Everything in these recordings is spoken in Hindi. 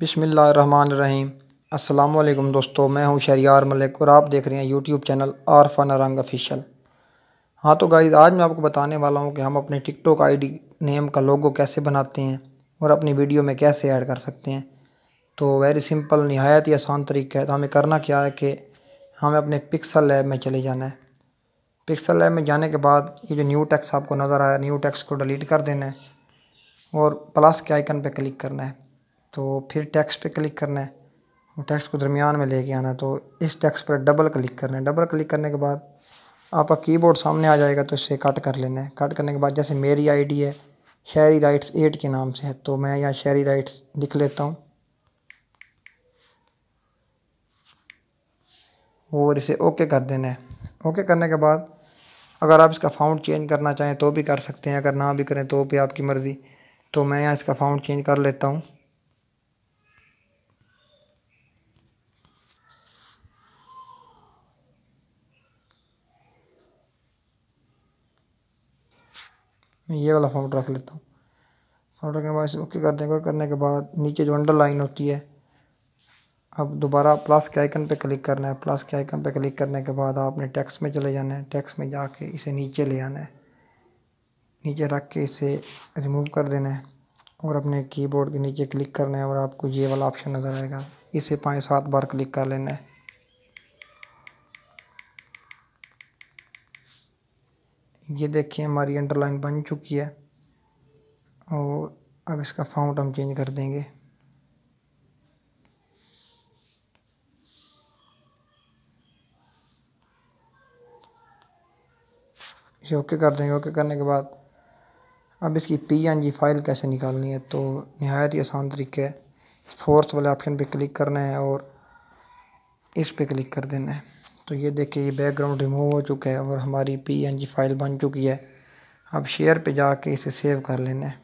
बिस्मिल्लाहिर्रहमानिर्रहीम। अस्सलामुअलैकुम दोस्तों, मैं हूं शहरियार मलिक और आप देख रहे हैं YouTube channel Arfa Narang official. हाँ तो गाइज़, आज मैं आपको बताने वाला हूं कि हम अपने टिकटॉक आईडी नेम का लोगो कैसे बनाते हैं और अपनी वीडियो में कैसे ऐड कर सकते हैं। तो वेरी सिंपल, निहायत ही आसान तरीका है। तो हमें करना क्या है कि हमें अपने पिक्सल लैब में चले जाना है। पिक्सल लैब में जाने के बाद ये जो न्यू टेक्स्ट आपको नज़र आया, न्यू टेक्स्ट को डिलीट कर देना है और प्लस के आइकन पर क्लिक करना है। तो फिर टेक्स्ट पे क्लिक करना है और टेक्स्ट को दरमियान में लेके आना है। तो इस टेक्स्ट पर डबल क्लिक करना है। डबल क्लिक करने के बाद आपका कीबोर्ड सामने आ जाएगा, तो इससे कट कर लेना है। कट करने के बाद जैसे मेरी आईडी है शहरी राइट्स 8 के नाम से है, तो मैं यहाँ शहरी राइट्स लिख लेता हूँ और इसे ओके कर देना है। ओके करने के बाद अगर आप इसका फ़ॉन्ट चेंज करना चाहें तो भी कर सकते हैं, अगर ना भी करें तो भी आपकी मर्ज़ी। तो मैं यहाँ इसका फ़ॉन्ट चेंज कर लेता हूँ। मैं ये वाला फ़ॉन्ट रख लेता हूँ। फ़ॉन्ट रखने के बाद इसे ओके कर देंगे। करने के बाद नीचे जो अंडरलाइन होती है, अब दोबारा प्लस के आइकन पे क्लिक करना है। प्लस के आइकन पे क्लिक करने के बाद आपने टेक्स्ट में चले जाना है। टेक्स्ट में जाके इसे नीचे ले आना है। नीचे रख के इसे रिमूव कर देना है और अपने कीबोर्ड के नीचे क्लिक करना है और आपको ये वाला ऑप्शन नज़र आएगा, इसे 5-7 बार क्लिक कर लेना है। ये देखिए हमारी अंडरलाइन बन चुकी है और अब इसका फ़ॉन्ट हम चेंज कर देंगे। इसे ओके कर देंगे। ओके करने के बाद अब इसकी PNG फाइल कैसे निकालनी है, तो नहायत ही आसान तरीका है। फोर्थ वाले ऑप्शन पे क्लिक करना है और इस पे क्लिक कर देना है। तो ये देखिए ये बैकग्राउंड रिमूव हो चुका है और हमारी PNG फाइल बन चुकी है। अब शेयर पे जाके इसे सेव कर लेना है।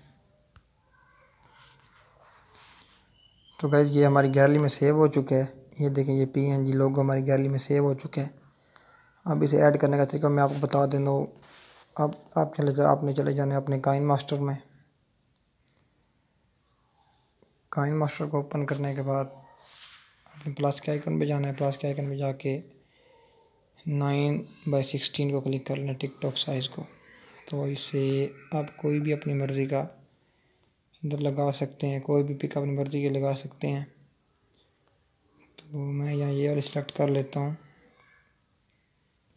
तो गाइस ये हमारी गैलरी में सेव हो चुका है। ये देखें ये PNG लोगो हमारी गैलरी में सेव हो चुके हैं। अब इसे ऐड करने का तरीका मैं आपको बता देता हूँ। अब आपने चले जाना है अपने काइन मास्टर में। काइन मास्टर को ओपन करने के बाद अपने प्लस के आइकन पे जाना है। प्लस के आइकन पे जाके 9/16 को क्लिक कर लेना, टिकटॉक साइज़ को। तो इसे आप कोई भी अपनी मर्ज़ी का इधर लगा सकते हैं, कोई भी पिक अपनी मर्ज़ी के लगा सकते हैं। तो मैं यहाँ ये वाला सिलेक्ट कर लेता हूँ।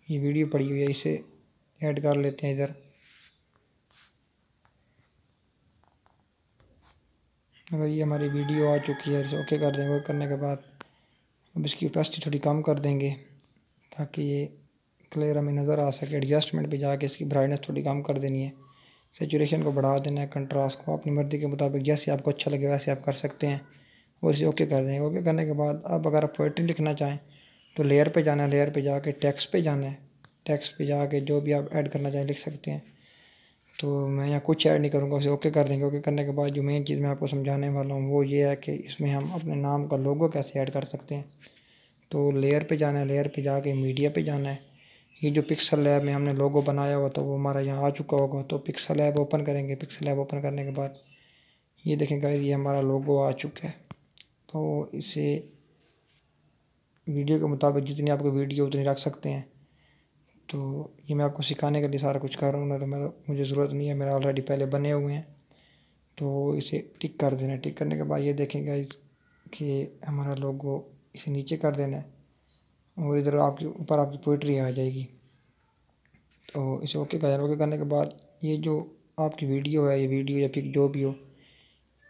ये वीडियो पड़ी हुई है, इसे ऐड कर लेते हैं इधर। अगर ये हमारी वीडियो आ चुकी है, इसे ओके कर देंगे। करने के बाद अब इसकी ओपेसिटी थोड़ी कम कर देंगे ताकि ये क्लियर हमें नज़र आ सके। एडजस्टमेंट पे जाके इसकी ब्राइटनेस थोड़ी कम कर देनी है। सैचुरेशन को बढ़ा देना है। कंट्रास्ट को अपनी मर्ज़ी के मुताबिक जैसे आपको अच्छा लगे वैसे आप कर सकते हैं और इसे ओके कर देंगे। ओके करने के बाद अब अगर आप पोएट्री लिखना चाहें तो लेयर पे जाना है। लेयर पे जाके टेक्स्ट पे जाना है। टेक्स्ट पे जाके जो भी आप ऐड करना चाहें लिख सकते हैं। तो मैं यहाँ कुछ ऐड नहीं करूँगा, उसे ओके कर देंगे। ओके करने के बाद जो मेन चीज़ मैं आपको समझाने वाला हूँ वो ये है कि इसमें हम अपने नाम का लोगो कैसे ऐड कर सकते हैं। तो लेयर पे जाना है। लेयर पे जाके मीडिया पे जाना है। ये जो पिक्सल लैब में हमने लोगो बनाया हुआ तो वो हमारा यहाँ आ चुका होगा। तो पिक्सल लैब ओपन करेंगे। पिक्सल लैब ओपन करने के बाद ये देखें गाइस ये हमारा लोगो आ चुका है। तो इसे वीडियो के मुताबिक जितनी आपको वीडियो उतनी रख सकते हैं। तो ये मैं आपको सिखाने के लिए सारा कुछ कर रहा हूँ, तो मुझे ज़रूरत नहीं है, मेरे ऑलरेडी पहले बने हुए हैं। तो इसे टिक कर देना है। टिक करने के बाद ये देखेंगे कि हमारा लोगो, इसे नीचे कर देना है और इधर आपके ऊपर आपकी पोइट्री आ जाएगी। तो इसे ओके कर देना। ओके करने के बाद ये जो आपकी वीडियो है, ये वीडियो या पिक जो भी हो,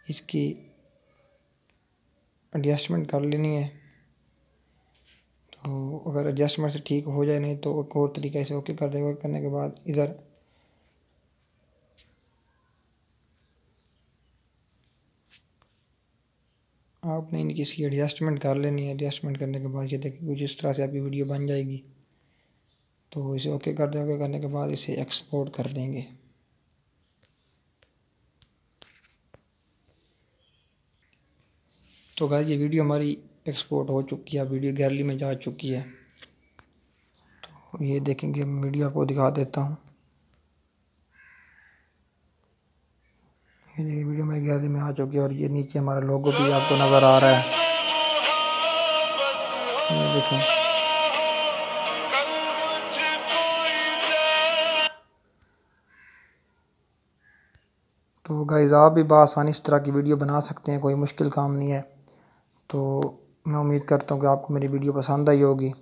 इसकी एडजस्टमेंट कर लेनी है। तो अगर एडजस्टमेंट से ठीक हो जाए, नहीं तो एक और तरीके से ओके कर देगा। करने के बाद इधर आपने इनकी इसकी एडजस्टमेंट कर लेनी है। एडजस्टमेंट करने के बाद ये देखिए कुछ इस तरह से आपकी वीडियो बन जाएगी। तो इसे ओके कर देंगे। करने के बाद इसे एक्सपोर्ट कर देंगे। तो गाइस ये वीडियो हमारी एक्सपोर्ट हो चुकी है, वीडियो गैलरी में जा चुकी है। तो ये देखेंगे, वीडियो आपको दिखा देता हूँ। ये वीडियो मेरी गैलरी में आ चुकी है और ये नीचे हमारा लोगो भी आपको नज़र आ रहा है, ये देखें। तो गाइस आप भी बआसानी इस तरह की वीडियो बना सकते हैं, कोई मुश्किल काम नहीं है। तो मैं उम्मीद करता हूँ कि आपको मेरी वीडियो पसंद आई होगी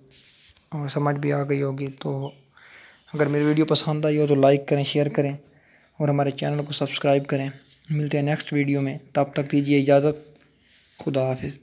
और समझ भी आ गई होगी। तो अगर मेरी वीडियो पसंद आई हो तो लाइक करें, शेयर करें और हमारे चैनल को सब्सक्राइब करें। मिलते हैं नेक्स्ट वीडियो में, तब तक दीजिए इजाज़त। खुदा हाफिज़।